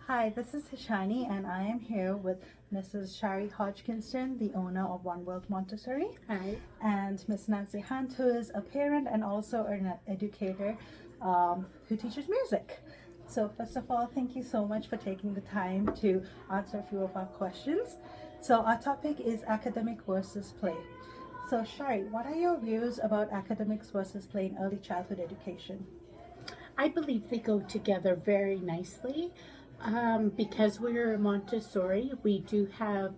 Hi, this is Hishani, and I am here with Mrs. Shari Hodgkinson, the owner of One World Montessori, Hi. and Miss Nancy Hunt, who is a parent and also an educator who teaches music. So, first of all, thank you so much for taking the time to answer a few of our questions. So, our topic is academic versus play. So, Shari, what are your views about academics versus play in early childhood education? I believe they go together very nicely. Because we're Montessori, we do have,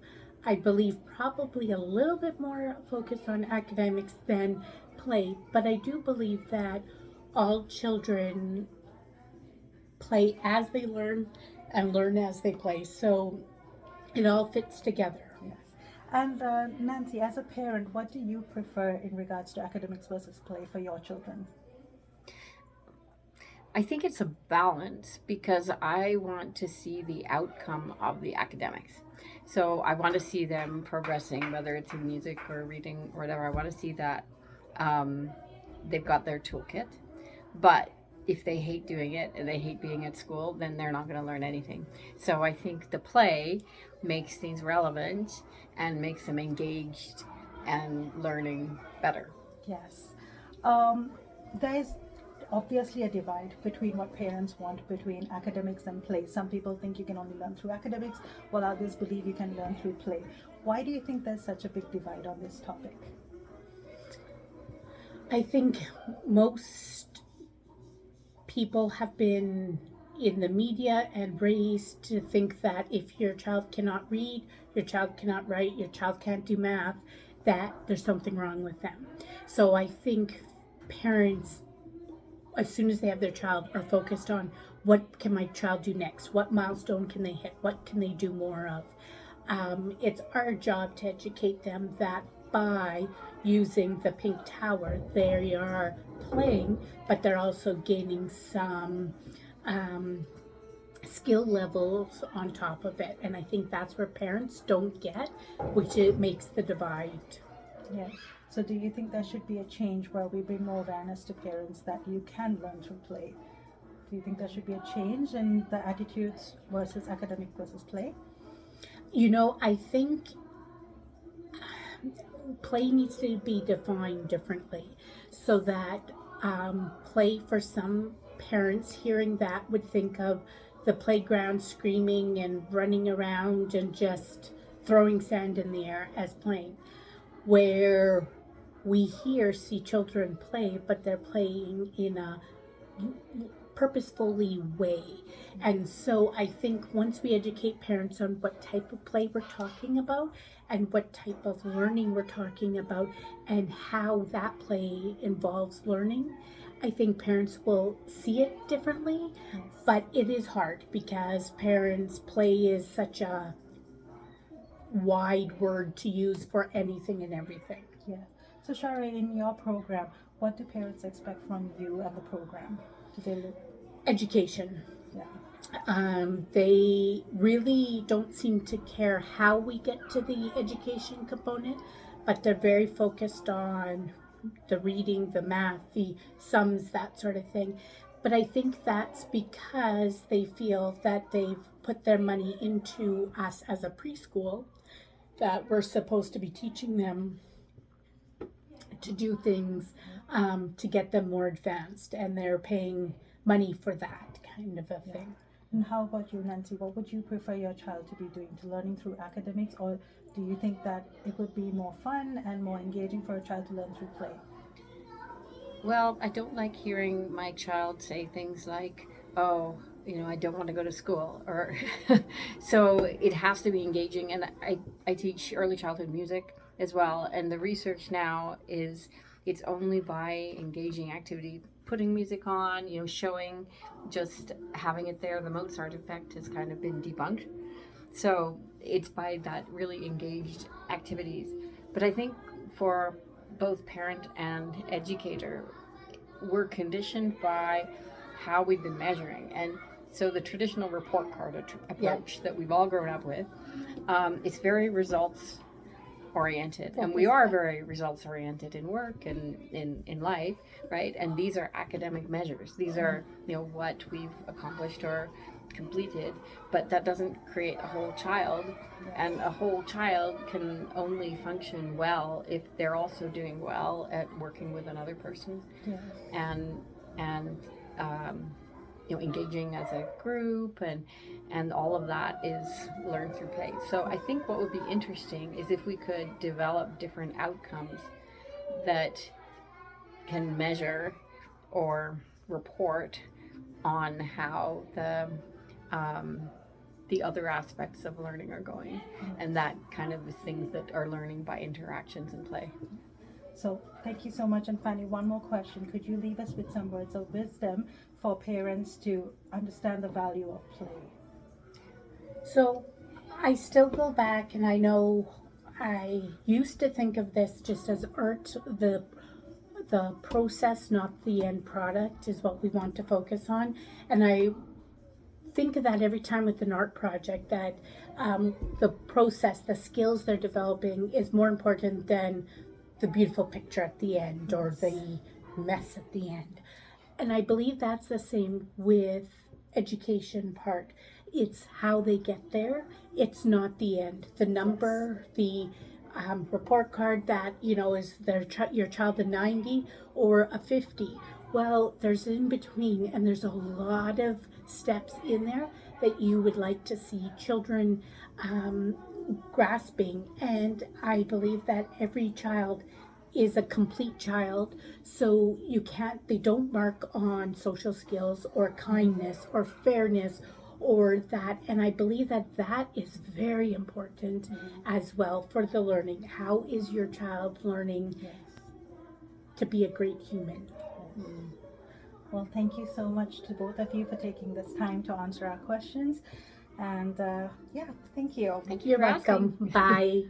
I believe, probably a little bit more focus on academics than play, but I do believe that all children play as they learn and learn as they play. So it all fits together. Yes. And Nancy, as a parent, what do you prefer in regards to academics versus play for your children? I think it's a balance because I want to see the outcome of the academics. So I want to see them progressing, whether it's in music or reading or whatever. I want to see that um, they've got their toolkit. But if they hate doing it and they hate being at school, then they're not going to learn anything. So I think the play makes things relevant and makes them engaged and learning better. Yes. Um, there's obviously a divide between what parents want between academics and play. Some people think you can only learn through academics, while others believe you can learn through play. Why do you think there's such a big divide on this topic? I think most people have been in the media and raised to think that if your child cannot read, your child cannot write, your child can't do math, that there's something wrong with them. So I think parents, as soon as they have their child, are focused on what can my child do next? What milestone can they hit? What can they do more of? It's our job to educate them that by using the pink tower, they are playing, but they're also gaining some um, skill levels on top of it. And I think that's where parents don't get, which it makes the divide. Yeah. So, do you think there should be a change where we bring more awareness to parents that you can learn through play? Do you think there should be a change in the attitudes versus academic versus play? I think play needs to be defined differently so that play for some parents hearing that would think of the playground screaming and running around and just throwing sand in the air as playing, where we here see children play but they're playing in a purposefully way. And so I think once we educate parents on what type of play we're talking about and what type of learning we're talking about and how that play involves learning, I think parents will see it differently. Yes. But it is hard because parents play is such a wide word to use for anything and everything. Yeah. So, Shari, in your program, what do parents expect from you and the program? Do they look? Education. Yeah. They really don't seem to care how we get to the education component, but they're very focused on the reading, the math, the sums, that sort of thing. But I think that's because they feel that they've put their money into us as a preschool, that we're supposed to be teaching them to do things to get them more advanced, and they're paying money for that kind of a Yeah. thing. And how about you, Nancy? What would you prefer your child to be doing? To learning through academics, or do you think that it would be more fun and more engaging for a child to learn through play? Well, I don't like hearing my child say things like, oh, I don't want to go to school. Or so it has to be engaging. And I teach early childhood music as well. And the research now is it's only by engaging activity, putting music on, showing, just having it there. The Mozart effect has kind of been debunked. So it's by that really engaged activities. But I think for both parent and educator, we're conditioned by how we've been measuring. And so the traditional report card approach that we've all grown up with, it's very results oriented, and we are very results oriented in work and in life, right? And these are academic measures. These are what we've accomplished, or completed, but that doesn't create a whole child. And a whole child can only function well if they're also doing well at working with another person Yes. and engaging as a group, and all of that is learned through play. So I think what would be interesting is if we could develop different outcomes that can measure or report on how the other aspects of learning are going, and that kind of things that are learning by interactions and play. So thank you so much. And Fanny, one more question. Could you leave us with some words of wisdom for parents to understand the value of play? So I still go back, and I know I used to think of this just as art, the process, not the end product, is what we want to focus on. And I think of that every time with an art project, that the process, the skills they're developing is more important than the beautiful picture at the end or the mess at the end. And I believe that's the same with education part. It's how they get there. It's not the end. The number, the report card that, is your child a 90 or a 50. Well, there's in between, and there's a lot of steps in there that you would like to see children grasping. And I believe that every child is a complete child, so they don't mark on social skills or kindness or fairness or that. And I believe that is very important as well for the learning. How is your child learning to be a great human? Well, thank you so much to both of you for taking this time to answer our questions. And thank you. Thank you You're for asking. welcome. Bye.